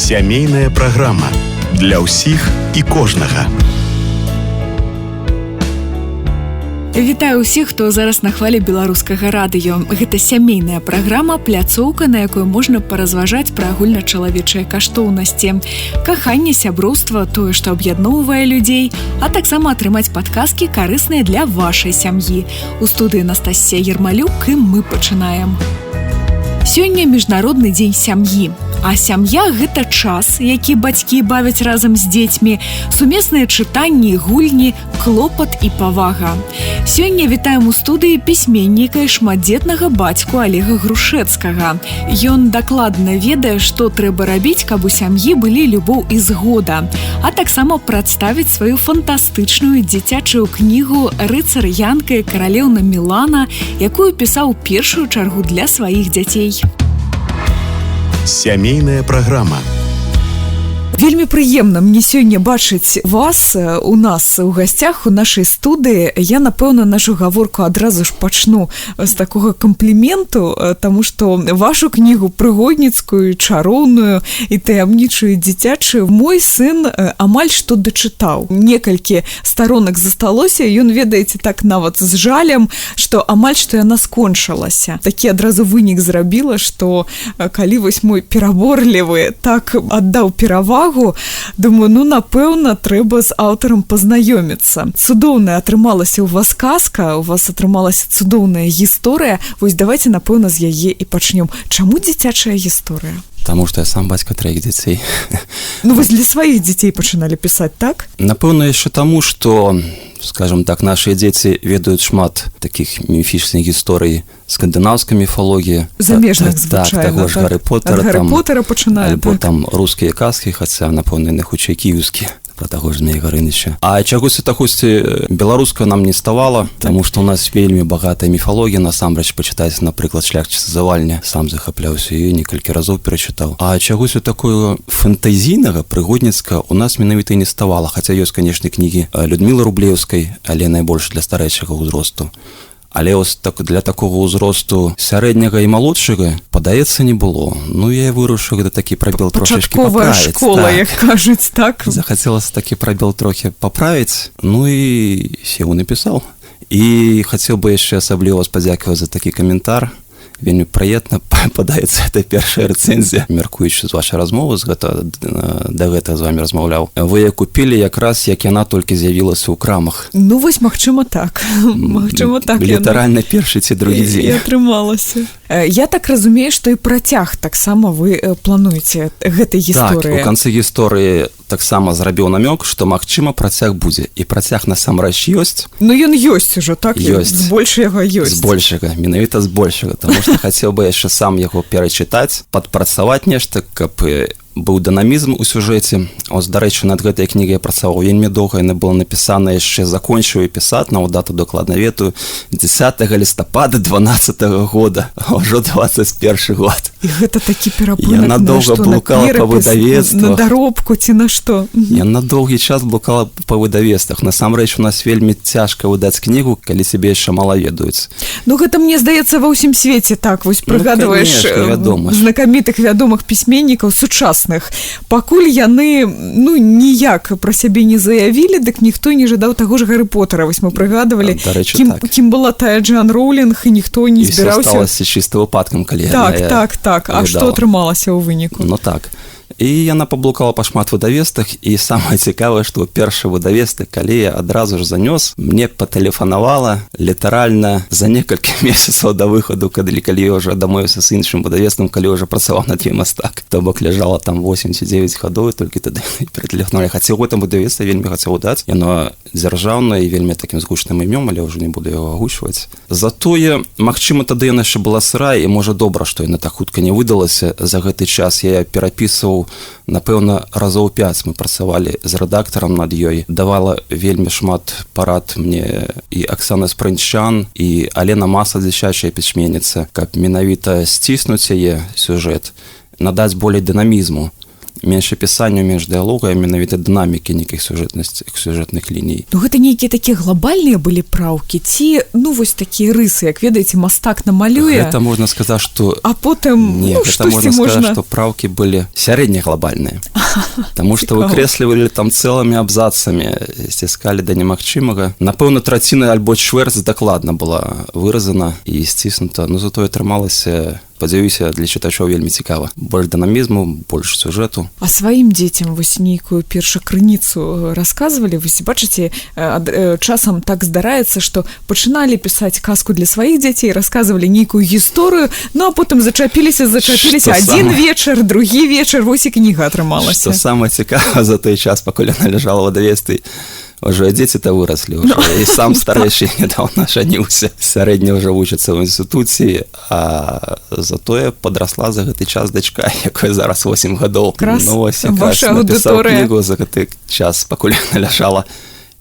Сямейная праграма для ўсіх і кожнага. Вітаю ўсіх, хто зараз на хвалі беларускага радыё. Гэта сямейная праграма, пляцоўка, на якой можна паразважаць пра агульначалавечыя каштоўнасці. Каханне, сяброўства, тое, што аб'ядноўвае людзей, а таксама атрымаць падказкі, карысныя для вашай сям'і. У студыі Анастасія Ермалюк, і мы пачынаем. Сёння міжнародны дзень сям'і. А сям'я – гэта час, які бацькі бавяць разам з дзецьмі, сумесныя чытанні, гульні, клопат і павага. Сёння вітаем у студыі пісьменніка і шматдзетнага бацьку Олега Грушэцкага. Ён дакладна ведае, што трэба рабіць, каб у сям'і былі любоў і згода, а таксама прадставіць сваю фантастычную дзіцячую кнігу «Рыцар Янка і каралеўна Мілана», якую пісаў у першую чаргу для сваіх дзяцей. Сямейная праграма. Вельмі прыемна мне сёння бачыць вас у нас у гасцях у нашай студыі. Я, напэўна, нашу гаворку адразу ж пачну з такога кампліменту, таму што вашу кнігу прыгодніцкую, чароўную і таямнічую дзіцячую мой сын амаль што дачытаў. Некалькі старонак засталося, ён, ведаеце, так нават з жалем, што амаль што яна скончылася. Такі адразу вынік зрабіла, што калі вось мой пераборлівы так аддаў перавагу, думаю, напэўна, трэба з аўтарам пазнаёміцца. Цудоўная атрымалася ў вас казка, у вас атрымалася цудоўная гісторыя. Вось давайте, напэўна, з яе і пачнём. Чаму дзіцячая гісторыя? Таму што я сам бацька 3 дзяцей. Вось для сваіх дзяцей пачыналі пісаць, так? Напэўна, яшчэ таму, што, скажем так, нашыя дзеці ведаюць шмат такіх міфічных гісторый скандынаўскай міфалогіі. Замежных, звычайна. Так, таго ж Гарры Поттера. Ад Гарры Поттера пачынае, альбо так. там рускія казкі, хаця, напэўна, яны хутчэй кіеўскія. Про таго ж Змея Гарыныча. А чагосьці такосьці беларускага нам не ставала, таму што ў нас вельмі багатая міфалогія, насамрэч пачытаць, напрыклад, Шляхціца Завальня, сам захапляўся і некалькі разоў перачытаў. А чагосьці такое фантазійнага, прыгодніцкага у нас менавіта і не ставала, хаця ёсць, канешне, кнігі Людмілы Рублеўскай, але найбольш для старэйшага ўзросту. Але ось для такого ўзросту сярэдняга і малодшага, падаецца, не было. Я вырашыў гэта такі прабел трошечкі паправіць. Пачатковая школа, як кажуць, так? Захацелася такі прабел трохі паправіць, і сеў напісаў. І хацеў бы яшчэ асабліва спадзякаваць за такі каментар. Вельмі прыемна, падаецца, гэта першая рэцэнзія. Мяркуючы з вашай размовы, да гэтага з вамі размаўляў. Вы яе купілі якраз, як яна толькі з'явілася ў крамах. Вось, магчыма, так. Магчыма, так. Літаральна першы ці другі дзень. І атрымалася. Я так разумею, што і працяг таксама вы плануеце гэтай гісторыі. Так, у канцы гісторыі таксама зрабіў намёк, што, магчыма, працяг будзе. І працяг насамрэч ёсць. Ён ёсць ужо, так? Ёсць. З большага ёсць. З большага, менавіта з большага. Таму што хацеў бы яшчэ сам яго перачытаць, падпрацаваць нешта, каб быў дынамізм у сюжэце. Ось, дарэчы, над гэтай кнігай я працаваў вельмі доўга, яна была напісана яшчэ, закончыў і пісаць, дату дакладна ведаю, 10 лістапада 12-го года, а ўжо 21 год. І гэта такі перапынак, яна доўга блукала па выдавецтвах. На даробку ці на што? Яна доўгі час блукала па выдавецтвах. Насамрэч, у нас вельмі цяжка выдаць кнігу, калі цябе яшчэ мала ведаюць. Гэта, мне здаецца, ва ўсім свеце так. Вось прыгадваеш знакамітых вядомых пісьменнікаў сучасных. Пакуль яны, ніяк пра сябе не заявілі, дык ніхто не жадаў таго ж Гарры Поттера. Вось мы прыгадвалі, кім была тая Джоан Роулінг, і ніхто не збіраўся. І ўсё сталася чыста выпадкам, калі Так. А што атрымалася ў выніку? Так. І яна паблукала па шмат выдавецтвах, і самае цікавае, што першы выдавецтвы, калі я адразу ж занёс, мне патэлефанавала літаральна за некалькі месяцаў да выхаду, калі я ўжо дамовіўся з іншым выдавецтвам, калі ўжо працаваў над «Дві мастак». То бок ляжала там 8 ці 9 гадоў, толькі тады ператэлефанавалі. Хацеў гэтым выдавецтве, вельмі хацеў даць. Яно дзяржаўнае і вельмі такім згучным імём, але ўжо не буду яго агучваць. Затое, магчыма, тады яна яшчэ была сырая, і можа добра, што яна так хутка не выдалася. За гэты час я перапісваў, напэўна, разоў 5 мы працавалі з рэдактарам над ёй. Давала вельмі шмат парад мне і Аксана Спрынчан, і Алена Маса, дзіцячая пісьменніца, каб менавіта сціснуць яе сюжэт, надаць болей дынамізму. менш апісанняў, менш дыялога, а менавіта дынамікі нейкіх сюжэтных ліній. Ну гэта нейкія такія глобальныя былі праўкі ці вось такія рысы, як ведаеце, мастак намалюе. Гэта можна сказаць, што а потым гэта можна сказаць, што праўкі былі сярэднеглобальныя. Таму што выкрэслівалі там цэлымі абзацамі, сціскалі да немагчымага. Напэўна, траціна альбо чвэрць дакладна была выразана і сціснута, но затое атрымалася, спадзяюся, для чытачоў вельмі цікава. Больш дынамізму, больш сюжэту. А сваім дзецям вось нейкую першакрыніцу расказвалі? Вось бачыце, часам так здараецца, што пачыналі пісаць казку для сваіх дзяцей, расказвалі нейкую гісторыю, ну а потым зачапіліся, адзін вечар, другі вечар, вось і кніга атрымалася. Што самае цікава, за той час, пакуль яна ляжала ў выдавецтве, уже дзеці-то вырослі ўжо. І сам старэйшы нядаўна жаніўся. Сярэдні ўжо вучыцца ў інстытуце, а затое падрасла за гэты час дачка, якой зараз 8 гадоў. Ну, вось, ваша аўдыторыя. Кнігу за гэты час, пакуль яна ляжала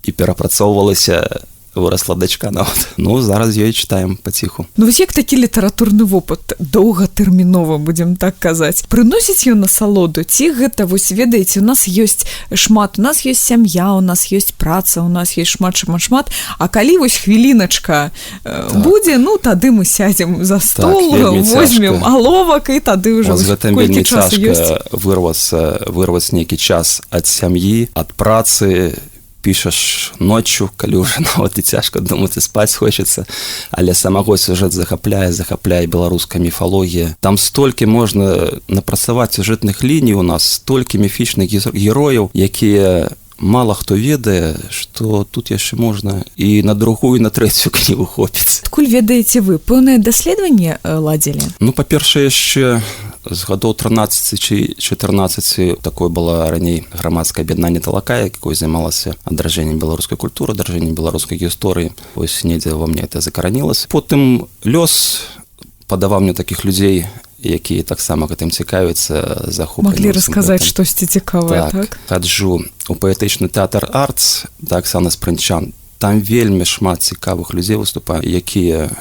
і перапрацоўвалася, вырасла дачка нават. Ну, зараз ёй чытаем паціху. Ну, вось як такі літаратурны вопыт, доўгатэрмінова, будзем так казаць, прыносіць ён насалоду? Ці гэта, вось, ведаеце, у нас ёсць шмат, у нас ёсць сям'я, у нас ёсць праца, у нас ёсць шмат, а калі вось хвіліначка будзе, ну, тады мы сядзем за стол, возьмем аловак, і тады ўжо колькі часу ёсць. Вырваць нейкі час ад сям'і, ад працы, пішаш ноччу, калі ўжо нават і цяжка думаць, і спаць хочацца, але самого сюжэт захапляе беларуская міфалогія. Там столькі можна напрацаваць сюжэтных ліній у нас, столькі міфічных герояў, якія мала хто ведае, што тут яшчэ можна і на другую, і на трэцюю кнігу хопіць. Адкуль ведаеце вы? Пэўнае даследаванне ладзілі? Ну, па-першае, яшчэ з гадоў 13 ці 14 такое было раней грамадскае аб'яднанне «Талакай», якое займалася адраджэннем беларускай культуры, адраджэннем беларускай гісторыі. Вось недзе ва мне это закаранілася. Потым лёс падаваў мне такіх людзей, якія таксама гэтым цікавяцца, захоплены. Маглі расказаць штосьці цікавае, так? Хаджу у паэтычны тэатр «Артс» да Аксаны Спрынчан. Там вельмі шмат цікавых людзей выступае, якія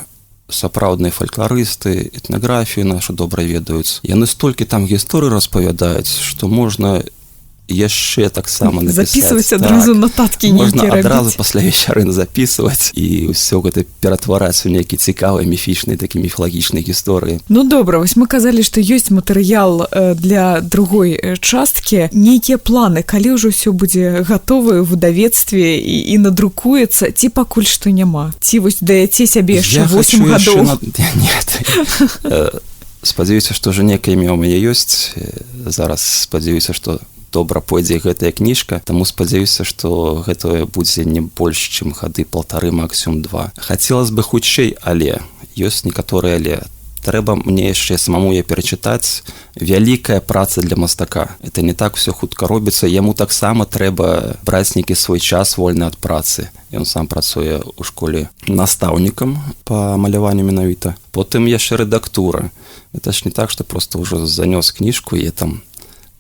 сапраўдныя фалькларысты, этнаграфію нашу добра ведаюць. Яны столькі там гісторыі распавядаюць, што можна яшчэ таксама напісаць. Запісваць адразу нататкі нейкія рабіць. Можна адразу пасля вечарын запісваць і ўсё гэта ператвараць у нейкі цікавыя міфічныя, такі міфалагічныя гісторыі. Ну добра, вось мы казалі, што ёсць матэрыял для другой часткі. Нейкія планы, калі ўжо ўсё будзе гатовае ў выдавецтве і надрукуецца, ці пакуль што няма? Ці вось даяце сябе яшчэ 8 гадоў? Нет. Спадзяюся, што ўжо некае імя ў мяне ёсць. Зараз спадзяюся, што добра пойдзе гэтая кніжка, таму спадзяюся, што гэта будзе не больш, чым гады 1,5, максімум 2. Хацелася бы хутчэй, але ёсць некаторыя але. Трэба мне яшчэ самому перачытаць. Вялікая праца для мастака. Это не так все хутка робіцца. Яму таксама трэба браць нейкі свой час вольны ад працы. Ён сам працуе ў школе настаўнікам па маляванню менавіта. Потым яшчэ рэдактура. Это ж не так, што проста ўжо занёс кніжку і там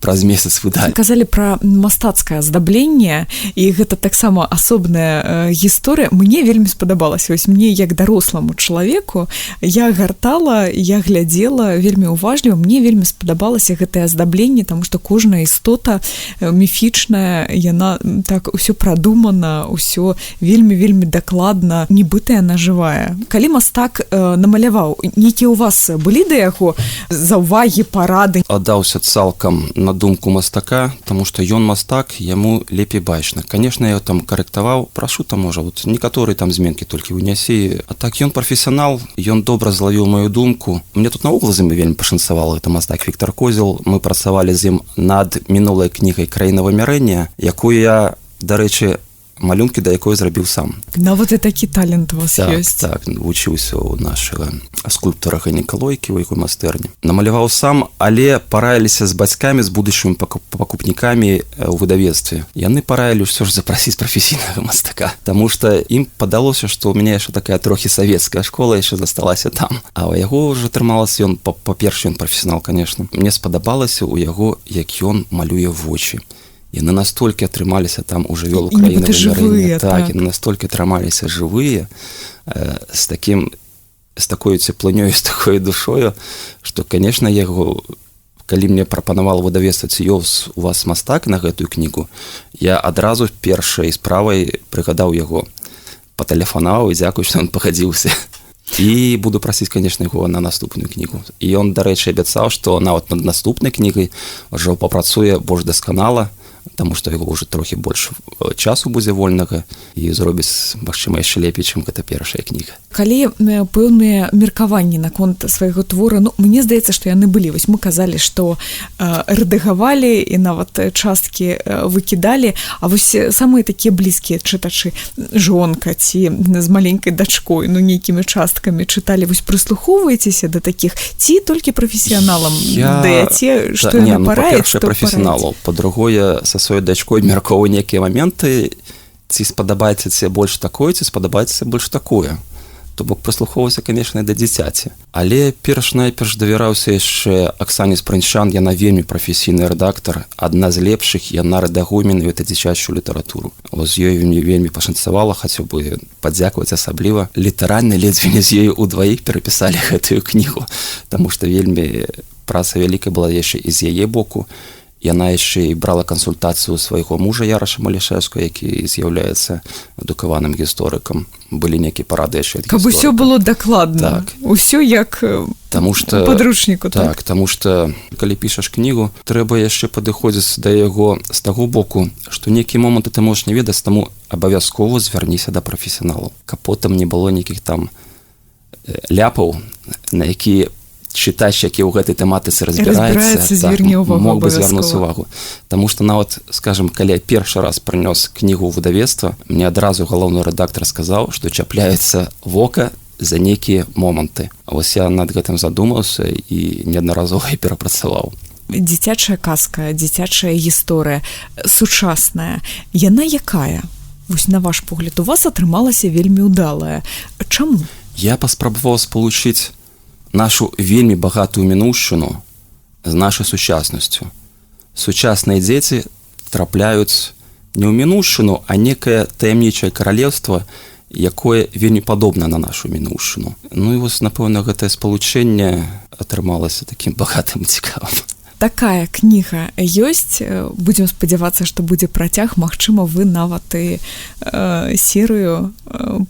праз месяц выдалі. Казалі пра мастацкае аздабленне, і гэта таксама асобная гісторыя. Мне вельмі спадабалася. Вось мне, як даросламу чалавеку, я гартала, я глядзела вельмі уважліва. Мне вельмі спадабалася гэтае аздабленне, таму што кожная істота міфічная, яна так усё прадумана, усё вельмі дакладна, нібыта яна жывая. Калі мастак намаляваў, нейкія ў вас былі да яго заўвагі, парады? Аддаўся цалкам на думку мастака, таму што ён мастак, яму лепей бачна. Канешне, я там карэктаваў, прашу там можа, вот некаторыя там зменкі толькі вынясі. А так ён прафесіянал, ён добра злавіў маю думку. Мне тут наогул з ім вельмі пашанцавала, гэта мастак Віктор Козел. Мы працавалі з ім над мінулай кнігай «Краіна вымярэння», якую я, дарэчы, малюнкі, да якой зрабіў сам. Нават і такі талент у вас ёсць. Так, вучыўся ў нашага скульптара Ганікалойкі, у якой майстэрні. Намаляваў сам, але параіліся з бацькамі, з будучымі пакупнікамі ў выдавецтве. Яны параілі ўсё ж запрасіць прафесійнага мастака, таму што ім падалося, што ў мяне яшчэ такая трохі савецкая школа яшчэ засталася там. А ў яго ўжо атрымалася ён, па-першы, ён прафесіянал, канешне. Мне спадабалася ў яго, як ён малюе вочы. Яны настолькі атрымаліся там у жывёл Украіны вымярэння. Так, яны настолькі атрымаліся жывыя, з такой цеплынёй, з такой душою, што, канешне, яго калі мне прапанавала выдавецтва, ці ёсць у вас мастак на гэтую кнігу, я адразу першай справай прыгадаў яго, патэлефанаваў і дзякую, што ён пагадзіўся. І буду прасіць, конечно, яго на наступную кнігу. І ён, дарэчы, абяцаў, што нават над наступнай кнігай ўжо папрацуе больш дасканала, таму што яго ўжо трохі больш часу будзе вольнага і зробіць, магчыма, яшчэ лепей, чым гэта першая кніга. Калі пэўныя меркаванні наконт свайго твора, мне здаецца, што яны былі. Вось мы казалі, што рэдагавалі і нават часткі выкідалі, а вось самыя такія блізкія чытачы, жонка ці з маленькай дачкой, нейкімі часткамі чыталі, вось прыслухоўваецеся да такіх, ці толькі прафесіяналам даеце, што яны параюць, па-першае, прафесіяналаў, па-другое, са сваёй дачкой меркаваў нейкія моменты, ці спадабаецца ці больш такое, ці спадабаецца больш такое. То бок прыслухоўваўся, конечно, да дзіцяці. Але найперш давяраўся яшчэ Аксане Спрынчан, яна вельмі прафесійны рэдактар, адна з лепшых, яна рэдагуе менавіта дзіцячую літаратуру. З ёй вельмі пашанцавала, хацеў бы падзякаваць асабліва. Літаральна ледзьве не з ёю удваіх перапісалі гэтую кнігу, таму што вельмі праца вялікая была яшчэ і з яе боку. Яна яшчэ і брала кансультацыю свайго мужа Яраша Малішэўскага, які з'яўляецца адукаваным гісторыкам. Былі нейкія парады яшчэ ад гісторыка. Каб усё было дакладна. Так. Усё як падручніку. Так, таму што, калі пішаш кнігу, трэба яшчэ падыходзіць да яго з таго боку, што нейкія моманты ты можаш не ведаць, таму абавязкова звярніся да прафесіяналаў. Каб потым не было нейкіх там ляпаў, на якія чытач, які ў гэтай тэматыцы разбіраецца, мог бы звярнуць увагу. Таму што нават, скажем, калі я першы раз прынёс кнігу ў выдавецтва, мне адразу галоўны рэдактар сказаў, што чапляецца вока за нейкія моманты. Вось я над гэтым задумаўся і неаднаразова перапрацаваў. Дзіцячая казка, дзіцячая гісторыя, сучасная, яна якая? Вось на ваш погляд, у вас атрымалася вельмі ўдалая. Чаму? Я паспрабаваў спалучыць нашу вельмі багатую мінуўшчыну з нашай сучаснасцю. Сучасныя дзеці трапляюць не ў мінуўшчыну, а некае таямнічае каралеўства, якое вельмі падобна на нашу мінуўшчыну. І вось, напэўна, гэтае спалучэнне атрымалася такім багатым і цікавым. Такая кніга ёсць, будзем спадзявацца, што будзе працяг, магчыма, вы нават і серыю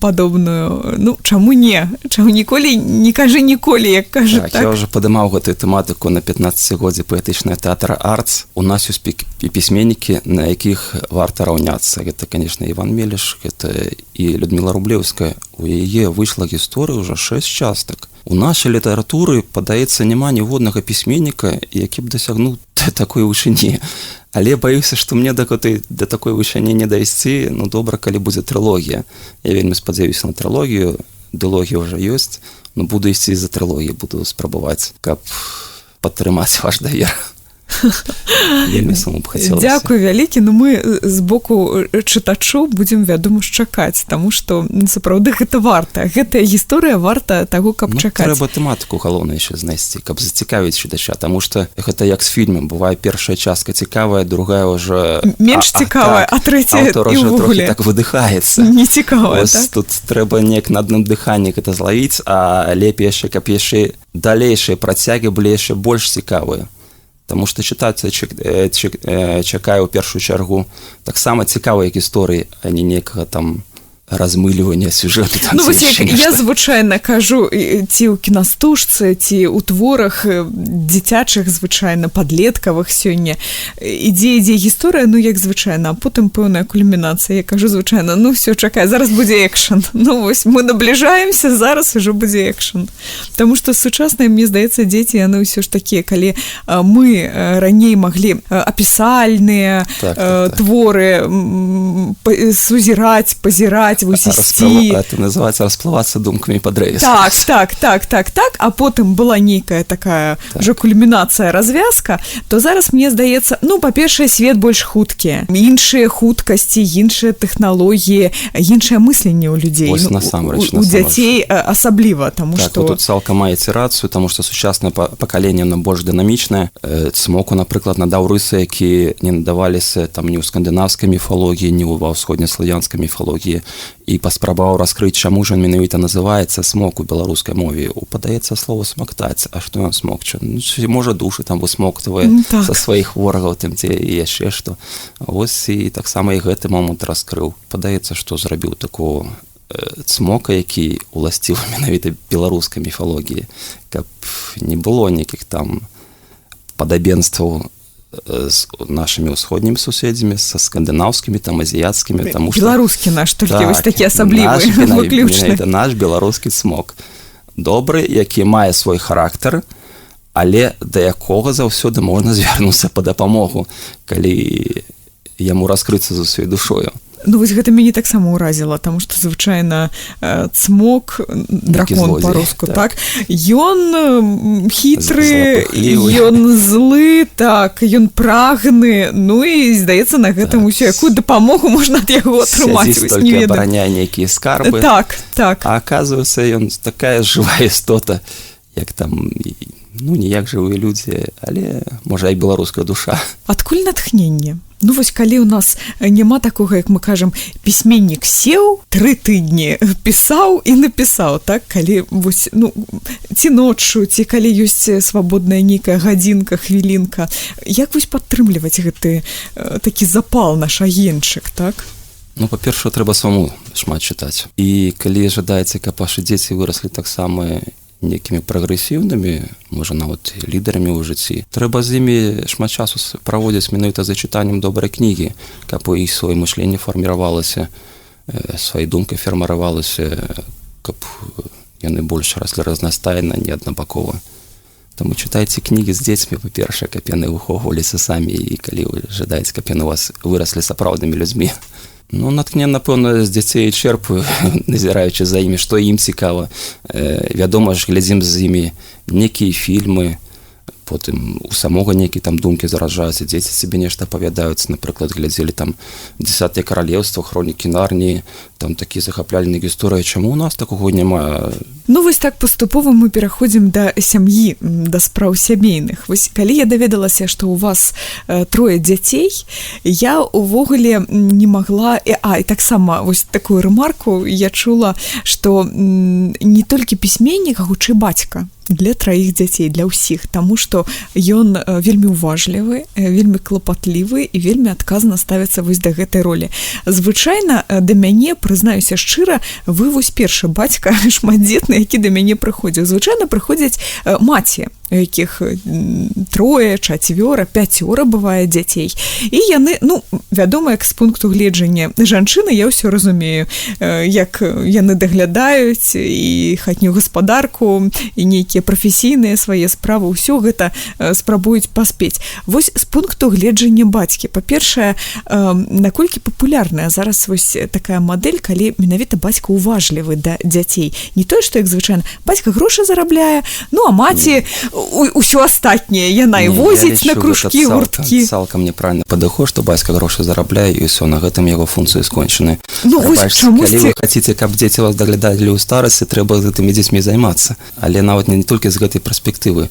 падобную, чаму не? Чаму ніколі, не кажы ніколі, як кажа так. Я ўжо падымаў гэтую тэматыку на 15-годзе паэтычнага тэатра «Артс». У нас ёсць пісьменнікі, на якіх варта раўняцца. Гэта, конечно, Іван Мелеш, гэта і Людміла Рублеўская. У яе выйшла гісторыя ўжо 6 частак. У нашай літаратуры, падаецца, няма ніводнага пісьменніка, які б дасягнуў такой вышыні. Але баюся, што мне да такой вышыні не дайсці, добра, калі будзе трылогія. Я вельмі спадзяюся на трылогію, дылогія ўжо ёсць, буду ісці за трылогію, буду спрабаваць, каб падтрымаць ваш давер. Вельмі саму б хацелася. Дзякуй вялікі, мы з боку чытачоў будзем, вядома, чакаць, таму што сапраўды гэта варта. Гэтая гісторыя варта таго, каб чакаць. Трэба тэматыку галоўна яшчэ знайсці, каб зацікавіць чытача, таму што гэта як з фільмам, бывае першая частка цікавая, другая ўжо менш цікавая, а трэцяя аўтар ўжо трохі так выдыхаецца. Не цікавая, так? Тут трэба неяк на адным дыханні гэта злавіць, а лепей яшчэ, каб яшчэ далейшыя працягі былі яшчэ больш цікавыя. Таму што чытацца чакае ў першую чаргу таксама цікавыя гісторыі, а не некага там размылівання сюжэту. Я звычайна кажу, ці ў кінастужцы, ці ў творах дзіцячых, звычайна, падлеткавых сёння. Ідзе гісторыя, як звычайна, а потым пэўная кульмінацыя. Я кажу звычайна, все, чакай, зараз будзе экшн. Вось, мы набліжаемся, зараз ужо будзе экшн. Таму што сучасныя, мне здаецца, дзеці, яны ўсё ж такія, калі мы раней маглі апісальныя творы сузіраць, пазіраць, это называется расплывацца думкамі па дрэве. Так, а потым была нейкая такая ўжо кульмінацыя, развязка, то зараз, мне здаецца, па-першае, свет больш хуткі, іншыя хуткасці, іншыя тэхналогіі, іншае мысленне ў людзей, у дзяцей асабліва, таму што... Тут цалкам маеце рацыю, таму што сучаснае пакаленне больш дынамічнае. Цмоку, напрыклад, надаў рысы, якія не надаваліся там ні ў скандынаўскай міфалогіі, ні ва ўсходнеславянскай міфалогіі. і паспрабаваў раскрыць, чаму ж ён менавіта называецца смок у беларускай мове. Упадаецца слово смактаць, а што ён смокча? Ну, можа, душы там высмоктавае са сваіх ворагаў, тым ці яшчэ што. Вось і таксама і гэты момант раскрыў. Падаецца, што зрабіў такого цмока, які уласціў менавіта беларускай міфалогіі, каб не было нейкіх там падабенстваў з нашымі ўсходнімі суседзямі, са скандынаўскімі, там, азіяцкімі. Беларускі наш, толькі вось такі асаблівы, выключны. Наш беларускі цмок. Добры, які мае свой характар, але да якога заўсёды можна звярнуцца па дапамогу, калі яму раскрыцца з усёй душою. Ну, вось гэта мяне таксама ўразіла, таму што звычайна цмок, дракон па-руску, так? Ён хітры, ён злы, так, ён прагны, ну і, здаецца, на гэтым усё, якую дапамогу можна ад яго атрымаць. Сядзіць толькі абараняе нейкія скарбы. Так, так. А аказваецца, ён такая жывая істота, як там, ну, не як жывыя людзі, але, можа, і беларуская душа. Адкуль натхненне? Ну, вось калі ў нас няма такога, як мы кажам, пісьменнік сеў, 3 тыдні пісаў і напісаў, так? Калі вось, ну, ці ноччу, ці калі ёсць свабодная нейкая гадзінка, хвілінка. Як вось падтрымліваць гэты такі запал, наш агеньчык, так? Ну, па-першае, трэба самому шмат чытаць. І калі жадаеце, каб вашы дзеці выраслі таксама нейкімі прагрэсіўнымі, можа, нават лідарамі ў жыцці, трэба з імі шмат часу праводзіць менавіта за чытаннем добрай кнігі, каб у іх сваё мышленне фарміравалася, свае думкі фарміравалася, каб яны больш раслі разнастайна, не аднабакова. Таму чытайце кнігі з дзецьмі, па-першае, каб яны выхоўваліся самі, і калі вы жадаеце, каб яны у вас выраслі сапраўднымі людзьмі. Ну, наткнен, напэўна, з дзяцей чэрпаю, назіраючы за імі, што ім цікава. Вядома ж, глядзім з імі нейкія фільмы, потым у самога нейкія там думкі заражаюцца, дзеці сабе нешта апавядаюць, напрыклад, глядзелі там «10 каралеўства», «Хронікі Нарніі», там такія захапляльныя гісторыі. Чаму у нас такога няма? Ну, вось так паступова мы пераходзім да сям'і, да спраў сямейных. Вось калі я даведалася, што ў вас 3 дзяцей, я ўвогуле не магла... І таксама вось такую ремарку я чула, што не толькі пісьменнік, а хутчэй бацька для 3 дзяцей, для ўсіх, таму што ён вельмі уважлівы, вельмі клапатлівы і вельмі адказна ставіцца вось да гэтай ролі. Звычайна да мяне, прызнаюся шчыра, вы вось першы бацька шматдзетны, які да мяне прыходзіў. Звычайна прыходзяць маці, якіх 3, 4, 5 бывае дзяцей. І яны, ну, вядома, як з пункту гледжання жанчыны, я ўсё разумею, як яны даглядаюць і хатнюю гаспадарку, і нейкія прафесійныя свае справы, ўсё гэта спрабуюць паспець. Вось з пункту гледжання бацькі. Па-першае, наколькі папулярная зараз вось такая мадэль, калі менавіта бацька уважлівы да дзяцей. Не тое, што як звычайна, бацька грошы зарабляе, ну, а маці ўсё астатняе, яна і возіць на кружкі, гурткі. Цалкам неправільны падыход, што бацька грошы зарабляе, і ўсё, на гэтым яго функцыі скончаны. Ну, вось чамусьці... Калі вы хацеце, каб дзеці вас даглядалі ў старасці, трэба з гэтымі дзецьмі займацца. Але нават не толькі з гэтай перспектывы.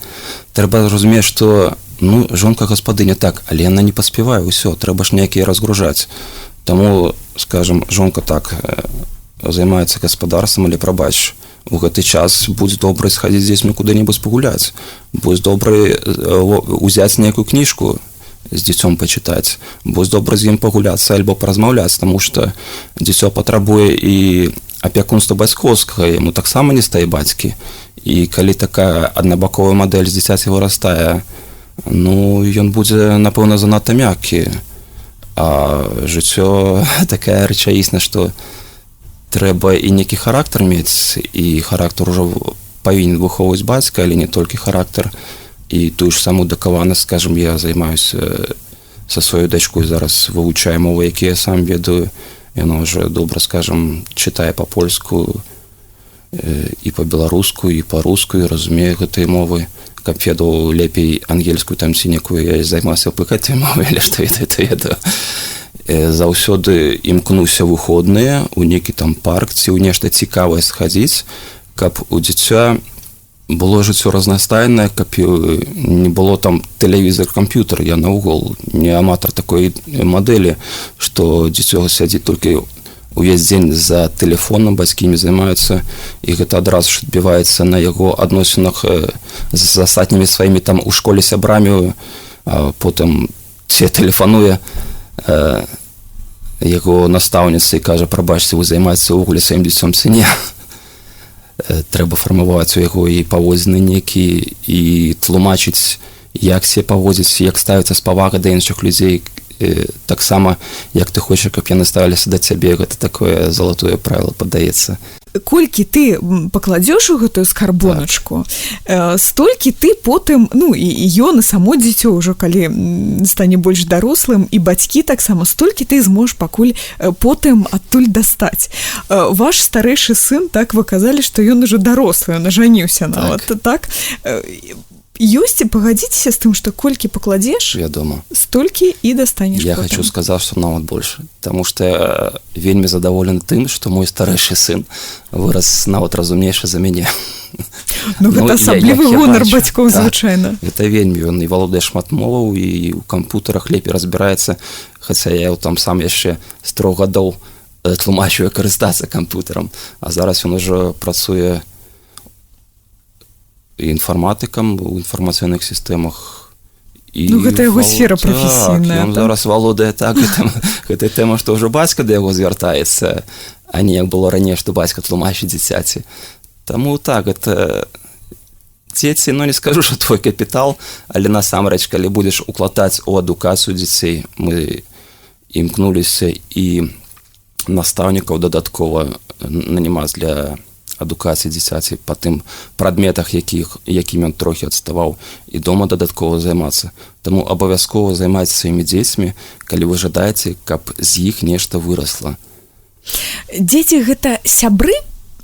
Трэба зразумець, што, ну, жонка гаспадыня так, але яна не паспявае, ўсё, трэба ж нейкія разгружаць. Таму, скажам, жонка так займаецца гаспадарствам, але прабач, у гэты час будзе добра схадзіць з дзецьмі куды-небудзь пагуляць, будзе добра ўзяць нейкую кніжку з дзіцём пачытаць, будзе добра з ім пагуляцца альбо паразмаўляць, таму што дзіцё патрабуе і апякунства бацькоўскага, яму таксама не стае бацькі. І калі такая аднабаковая мадэль з дзіцяці вырастае, ну, ён будзе, напэўна, занадта мяккі. А жыццё такая рэчаісна, што трэба і нейкі характар мець, і характар ужо павінен выхоўваць бацька, але не толькі характар. І тую ж саму дакаванасць, скажам, я займаюся са сваёй дачкой зараз, вывучаю мовы, якія я сам ведаю. Яна ўжо добра, скажам, чытае па-польску, і па-беларуску, і па-руску, і разумее гэтыя мовы. Каб ведаў лепей ангельскую, там ці некую, я займаўся пыкаць мовы, але што ведаю, то ведаю. Заўсёды імкнуся выходныя, у нейкі там парк, ці ў нешта цікавае схадзіць, каб у дзіця было жыццё разнастайнае, каб не было там тэлевізор, камп'ютар. Я наогул не аматар такой мадэлі, што дзіцё сядзіць толькі увесь дзень за тэлефонам бацькі не займаюцца, і гэта адразу ж адбіваецца на яго адносінах з астатнімі сваімі там у школе сябрамі, а потым ці тэлефануе яго настаўніца і кажа: прабачце, вы займаецеся ўвогуле сваім дзіцём ці не. Трэба фармаваць у яго і паводзіны нейкія, і тлумачыць, як себе паводзіць, як ставіцца з павагай да іншых людзей, таксама як ты хочаш, каб яны ставіліся да цябе. Гэта такое залатое правіла, падаецца. Колькі ты пакладзеш у гэтую скарбоначку, столькі ты потым, ну, і ён, і само дзіцё ўжо, калі стане больш дарослым, і бацькі таксама, столькі ты зможаш пакуль потым адтуль дастаць. Ваш старэйшы сын, так, вы казалі, што ён ужо дарослы, ён ажаніўся нават, так? Ёсць, пагадзіцеся з тым, што колькі пакладзеш, вядома, столькі і дастанеш. Я хочу сказаць, што нават больш, таму што я вельмі задаволены тым, што мой старэйшы сын вырас нават разумнейшы за мяне. Ну, гэта асаблівы гонар бацькоў, звычайна. Гэта вельмі, ён і валодае шмат моваў, і ў кампутарах лепей разбіраецца, хаця я там сам яшчэ з 3 гадоў тлумачу, як карыстацца кампутарам, а зараз ён ужо працуе інфарматыкам у інфармацыйных сістэмах. Ну, гэта яго сфера прафесійная. Ён зараз валодае так, гэта тэма, што ўжо бацька да яго звяртаецца, а не як было раней, што бацька тлумачыць дзіцяці. Таму так, гэта дзеці, ну не скажу, што твой капітал, але насамрэч, калі будзеш укладаць у адукацыю дзяцей, мы імкнуліся і настаўнікаў дадаткова нанімаць для адукацыі дзіцяці па тым прадметах, якім ён трохі адставаў, і дома дадаткова займацца. Таму абавязкова займайце сваімі дзецьмі, калі вы жадаеце, каб з іх нешта вырасла. Дзеці гэта сябры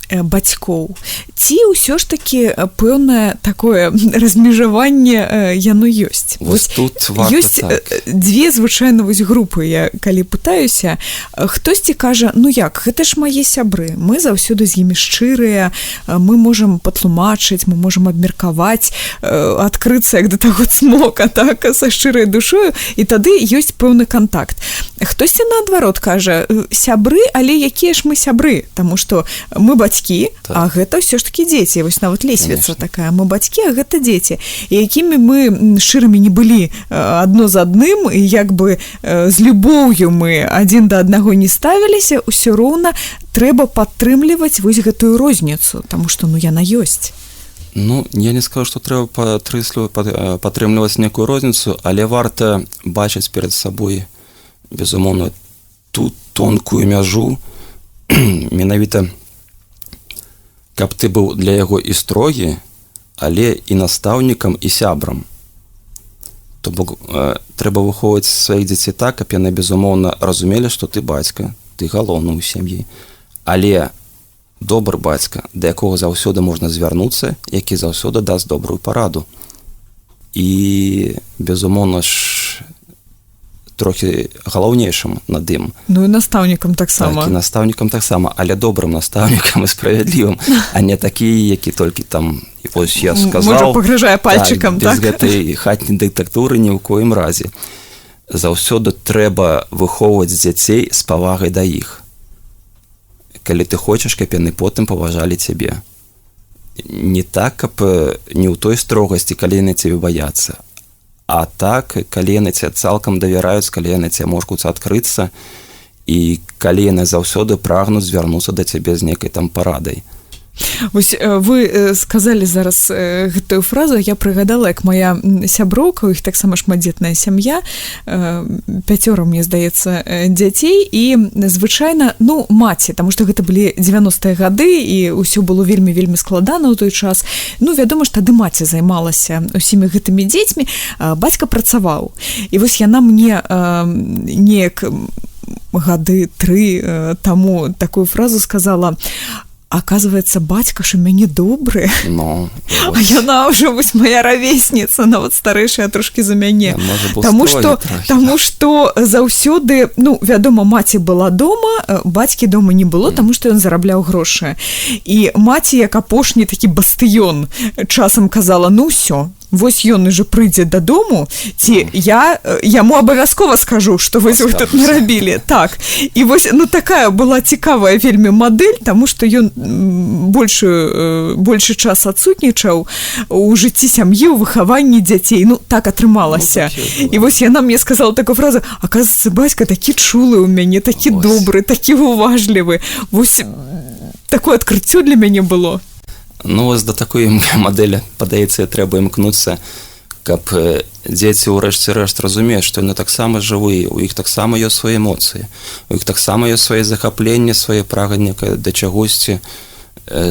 бацькоў, ці ўсё ж такі пэўнае такое размежаванне яно ёсць? Вось тут варта ёсць так. Дзве звычайна вось групы, я калі пытаюся, хтосьці кажа: ну як, гэта ж мае сябры, мы заўсёды з імі шчырыя, мы можам патлумачыць, мы можам абмеркаваць, адкрыцца як да таго цмока, так, са шчырай душою, і тады ёсць пэўны кантакт. Хтосьці наадварот кажа: сябры, але якія ж мы сябры, таму што мы бацькі, так, а гэта ўсё ж такі дзеці. Вось нават лесвіца такая: мы бацькі, а гэта дзеці. І якімі мы шчырымі не былі адно з адным, і як бы з любоўю мы адзін да аднаго не ставіліся, ўсё роўна трэба падтрымліваць вось гэтую розніцу, таму што, ну, яна ёсць. Ну, я не скажу, што трэба падтрымліваць некую розніцу, але варта бачыць перад сабой, безумоўна, ту тонкую мяжу, менавіта каб ты быў для яго і строгі, але і настаўнікам, і сябрам. То бок трэба выхоўваць сваіх дзяцей так, каб яны, безумоўна, разумелі, што ты бацька, ты галоўны ў сям'і. Але добры бацька, да якога заўсёды можна звярнуцца, які заўсёды даст добрую параду. І, безумоўна ж, трохі галоўнейшым над ім. Ну і настаўнікам таксама. Так, і настаўнікам таксама, але добрым настаўнікам і справядлівым, а не такі, які толькі там, вось я сказаў... Можа, пагражае пальчыкам, так? Без гэтай хатняй дыктатуры ні ў коім разе. Заўсёды трэба выхоўваць дзяцей з павагай да іх. Калі ты хочаш, каб яны потым паважалі цябе. Не так, каб не ў той строгасці, калі яны цябе баяцца, а так, калі яны цябе цалкам давяраюць, калі яны цябе могуць адкрыцца, і калі яны заўсёды прагнуць звярнуцца да цябе з нейкай там парадай. Вось вы сказалі зараз гэтую фразу, я прыгадала, як моя сяброўка, у іх таксама шматдзетная сям'я, 5, мне здаецца, дзяцей, і звычайна, ну, маці, таму што гэта былі 90-е гады, і ўсё было вельмі-вельмі складана ў той час. Ну, вядома ж, тады маці займалася усімі гэтымі дзецьмі, бацька працаваў. І вось яна мне неяк гады 3 таму такую фразу сказала: оказывается, бацька ж у мяне добры. Ну, а яна ўжо вось моя равесніца, нават старэйшая трошкі за мяне. Таму што заўсёды, ну, вядома, маці была дома, бацькі дома не было, таму што ён зарабляў грошы. І маці, як апошні такі бастыён, часам казала: ну ўсё, вось ён уже прыйдзе дадому, ці я яму абавязкова скажу, што вось вы тут нарабілі. Так. І вось, такая была цікавая вельмі мадэль, таму што ён большы час адсутнічаў у жыцці сям'і, у выхаванні дзяцей. Так атрымалася. І вось яна мне сказала такую фразу: «Аказваецца, бацька такі чулы ў мяне, такі добры, такі уважлівы». Вось такое адкрыццё для мяне было. Вось да такой мадэлі, падаецца, трэба імкнуцца, каб дзеці ўрэшце рэшт разумеюць, што яны таксама жывыя, у іх таксама ёсць свае эмоцыі, у іх таксама ёсць свае захапленні, свае прагненні да чагосьці,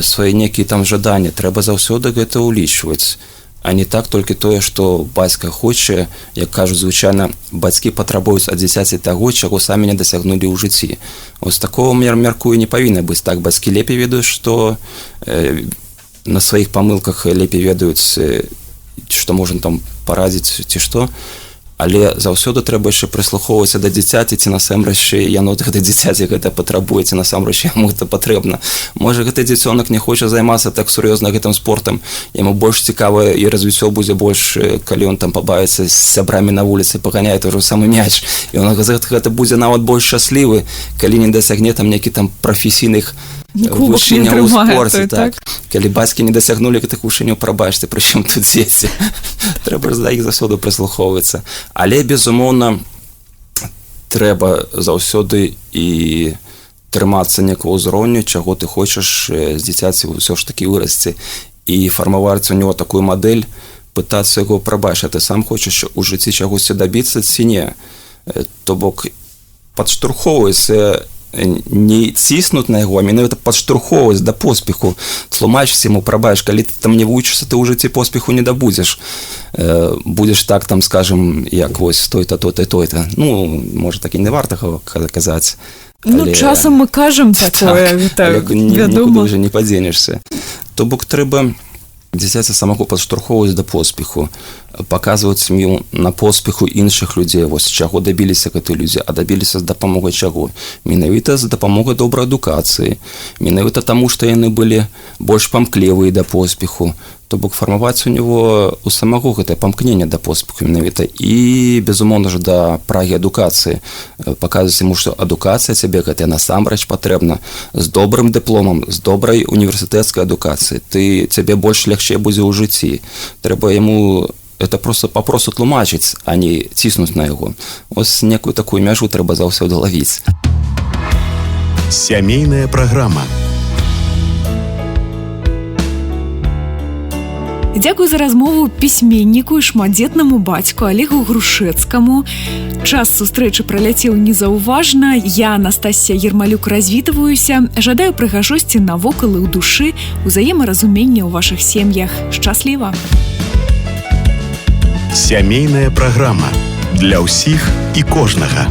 свае нейкія там жаданні. Трэба заўсёды гэта ўлічваць, а не так толькі тое, што бацька хоча, як кажуць звычайна, бацькі патрабуюць ад дзіцяці таго, чаго самі не дасягнулі ў жыцці. Вось такого, мяркую, не павінна быць. Так, бацькі лепей ведаюць, што на сваіх памылках лепей ведаюць, што можна там парадзіць ці што, але заўсёды трэба яшчэ прыслухоўвацца да дзіцяці, ці насамрэч яно гэта дзіцяці гэта патрабуе, ці насамрэч яму гэта патрэбна. Можа, гэты дзіцёнак не хоча займацца так сур'ёзна гэтым спортам, яму больш цікава і развіццё будзе больш, калі ён там пабавіцца з сябрамі на вуліцы, паганяе той жа самы мяч, і ён гэта будзе нават больш шчаслівы, калі не дасягне там нейкі там прафесійных вышыняў у спорце. Так. Калі бацькі не дасягнулі гэтых вышыняў, прабачце, прычым тут дзеці. Трэба ж да іх заўсёды прыслухоўвацца. Але, безумоўна, трэба заўсёды і трымацца некага ўзроўню, чаго ты хочаш з дзіцяці ўсё ж такі вырасці, і фармаваць у него такую мадэль, пытацца яго прабачыць. Ты сам хочаш у жыцці чагосьці дабіцца ці не. То бок падштурхоўваецца, не ціснуць на яго, а менавіта падштурхоўваць да поспеху, тлумачыць яму, прабач, калі ты там не вучышся, ты ў жыцці поспеху не дабудзеш. Будзеш так, там, скажем, як вось той-то, той-то, той-то. Можа, так і не варта казаць. Часам мы кажам такое, гэта вядома. Нікуды вже не падзенешся. То бок трэба дзіцяці самого падштурхоўваць да поспеху, паказваць ім на поспеху іншых людзей, вось чаго дабіліся гэтыя людзі, а дабіліся з дапамогай чаго? Менавіта з дапамогай добрай адукацыі, менавіта таму, што яны былі больш памклевыя да поспеху. То бок фармаваць у него у самого гэтае памкненне да поспеху менавіта, і, безумоўна ж, да прагі адукацыі. Паказваць яму, што адукацыя цябе гэтая насамрэч патрэбна, з добрым дыпломам, з добрай універсітэцкай адукацыяй. Цябе больш лягчэй будзе ў жыцці. Трэба яму это просто папросту тлумачыць, а не ціснуць на яго. Вось некую такую мяжу трэба заўсёды лавіць. Сямейная праграма. Дзякуй за размову пісьменніку і шматдзетнаму бацьку Алегу Грушэцкаму. Час сустрэчы праляцеў незаўважна. Я, Анастасія Ермалюк, развітваюся. Жадаю прыгажосці навокал і ў душы, узаемаразумення ў вашых сем'ях. Шчасліва! Сямейная праграма для ўсіх і кожнага.